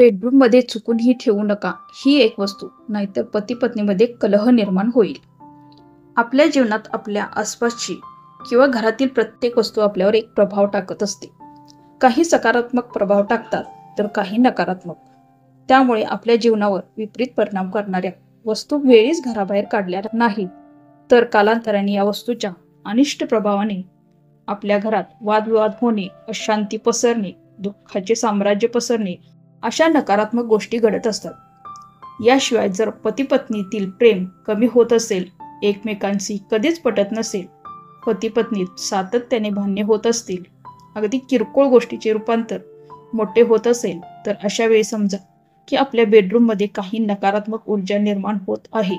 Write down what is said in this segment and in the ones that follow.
Bedroom मध्ये चुकूनही ठेवू नका ही एक वस्तू, नाहीतर पती पत्नीमध्ये कलह निर्माण होईल. आपल्या जीवनात आपल्या आसपासची किंवा घरातील प्रत्येक वस्तू आपल्यावर एक प्रभाव टाकत असते. काही सकारात्मक प्रभाव टाकतात तर काही नकारात्मक. त्यामुळे आपल्या जीवनावर विपरीत परिणाम करणाऱ्या वस्तू वेळीच घराबाहेर काढल्या नाही तर कालांतराने या वस्तूच्या अनिष्ट प्रभावाने आपल्या घरात वादविवाद होणे, अशांती पसरणे, दुःखाचे साम्राज्य पसरणे अशा नकारात्मक गोष्टी घडत असतात. याशिवाय जर पती पत्नीतील प्रेम कमी होत असेल, एकमेकांशी कधीच पटत नसेल, पती पत्नीत सातत्याने भांडणे होत असतील, अगदी किरकोळ गोष्टीचे रूपांतर मोठे होत असेल, तर अशा वेळी समजा की आपल्या बेडरूम मध्ये काही नकारात्मक ऊर्जा निर्माण होत आहे.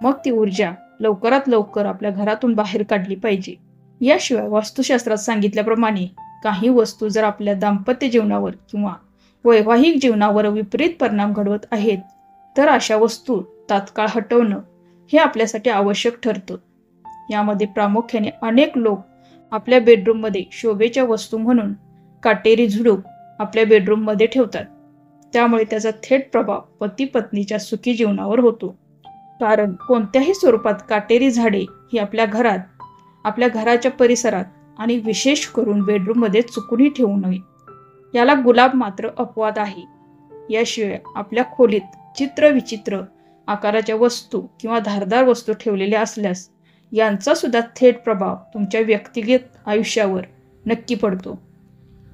मग ती ऊर्जा लवकरात लवकर आपल्या घरातून बाहेर काढली पाहिजे. याशिवाय वास्तुशास्त्रात सांगितल्याप्रमाणे काही वस्तू जर आपल्या दाम्पत्य जीवनावर किंवा वैवाहिक जीवनावर विपरीत परिणाम घडवत आहेत तर अशा वस्तू तात्काळ हटवणं हे आपल्यासाठी आवश्यक ठरतं. यामध्ये प्रामुख्याने अनेक लोक आपल्या बेडरूम मध्ये शोभेच्या वस्तू म्हणून काटेरी झुडूप आपल्या बेडरूम मध्ये ठेवतात. त्यामुळे त्याचा थेट प्रभाव पती पत्नीच्या सुखी जीवनावर होतो. कारण कोणत्याही स्वरूपात काटेरी झाडे ही आपल्या घरात, आपल्या घराच्या परिसरात आणि विशेष करून बेडरूम मध्ये चुकूनही ठेवू नये. याला गुलाब मात्र अपवाद आहे. याशिवाय आपल्या खोलीत चित्रविचित्र आकाराच्या वस्तू किंवा धारदार वस्तू ठेवलेल्या असल्यास यांचा सुद्धा थेट प्रभाव तुमच्या व्यक्तिगत आयुष्यावर नक्की पडतो.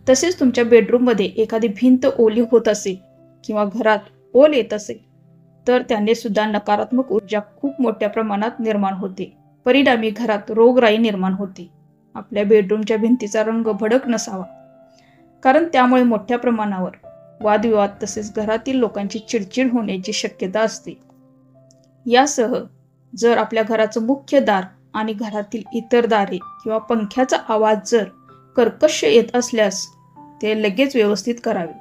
तसेच तुमच्या बेडरूम मध्ये एखादी भिंत ओली होत असेल किंवा घरात ओल येत असेल तर त्याने सुद्धा नकारात्मक ऊर्जा खूप मोठ्या प्रमाणात निर्माण होते. परिणामी घरात रोगराई निर्माण होते. आपल्या बेडरूमच्या भिंतीचा रंग भडक नसावा, कारण त्यामुळे मोठ्या प्रमाणावर वादविवाद तसेच घरातील लोकांची चिडचिड होण्याची शक्यता असते. यासह जर आपल्या घराचं मुख्य दार आणि घरातील इतर दारे किंवा पंख्याचा आवाज जर कर्कश येत असल्यास ते लगेच व्यवस्थित करावे.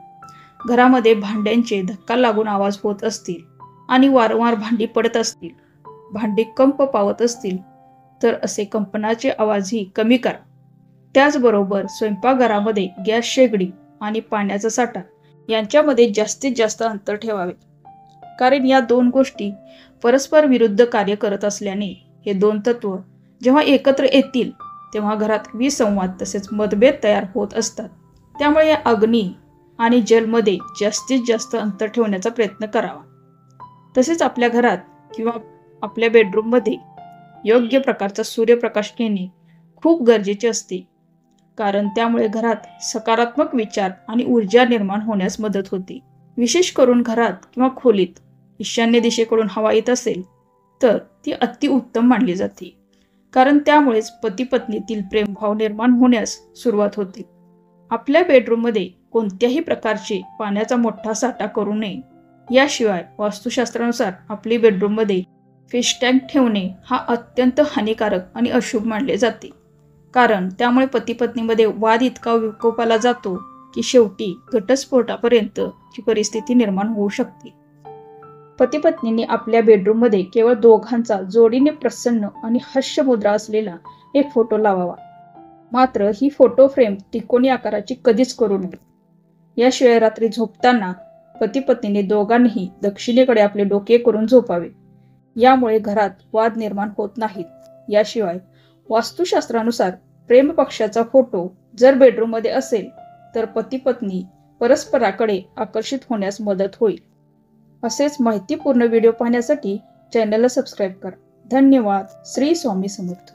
घरामध्ये भांड्यांचे धक्का लागून आवाज होत असतील आणि वारंवार भांडी पडत असतील, भांडी कंप पावत असतील तर असे कंपनाचे आवाजही कमी करा. त्याचबरोबर स्वयंपाकघरामध्ये गॅस शेगडी आणि पाण्याचा साठा यांच्यामध्ये जास्तीत जास्त अंतर ठेवावे. कारण या दोन गोष्टी परस्पर विरुद्ध कार्य करत असल्याने हे दोन तत्व जेव्हा एकत्र येतील तेव्हा घरात विसंवाद तसेच मतभेद तयार होत असतात. त्यामुळे या अग्नी आणि जलमध्ये जास्तीत जास्त अंतर ठेवण्याचा प्रयत्न करावा. तसेच आपल्या घरात किंवा आपल्या बेडरूममध्ये योग्य प्रकारचा सूर्यप्रकाश येणे खूप गरजेचे असते. कारण त्यामुळे घरात सकारात्मक विचार आणि ऊर्जा निर्माण होण्यास मदत होते. विशेष करून घरात किंवा खोलीत ईशान्य दिशेकडून हवा येत असेल तर ती अतिउत्तम मानली जाते. कारण त्यामुळेच पती पत्नीतील प्रेमभाव निर्माण होण्यास सुरुवात होते. आपल्या बेडरूममध्ये कोणत्याही प्रकारचे पाण्याचा मोठा साठा करू नये. याशिवाय वास्तुशास्त्रानुसार आपली बेडरूममध्ये फिश टँक ठेवणे हा अत्यंत हानिकारक आणि अशुभ मानले जाते. कारण त्यामुळे पती पत्नीमध्ये वाद इतका विकोपाला जातो की शेवटी घटस्फोटापर्यंत ची परिस्थिती निर्माण होऊ शकते. पती पत्नींनी आपल्या बेडरूममध्ये केवळ दोघांचा जोडीने प्रसन्न आणि हास्य मुद्रा असलेला एक फोटो लावावा. मात्र ही फोटो फ्रेम त्रिकोणी आकाराची कधीच करू नये. याशिवाय रात्री झोपताना पती पत्नीने दोघांनीही दक्षिणेकडे आपले डोके करून झोपावे. यामुळे घरात वाद निर्माण होत नाहीत. याशिवाय वास्तुशास्त्रानुसार प्रेम पक्षाचा फोटो जर बेडरूम मध्ये असेल तर पती पत्नी परस्पराकडे आकर्षित होण्यास मदत होईल. असेच माहितीपूर्ण व्हिडिओ पाहण्यासाठी चॅनलला सबस्क्राईब करा. धन्यवाद. श्री स्वामी समर्थ.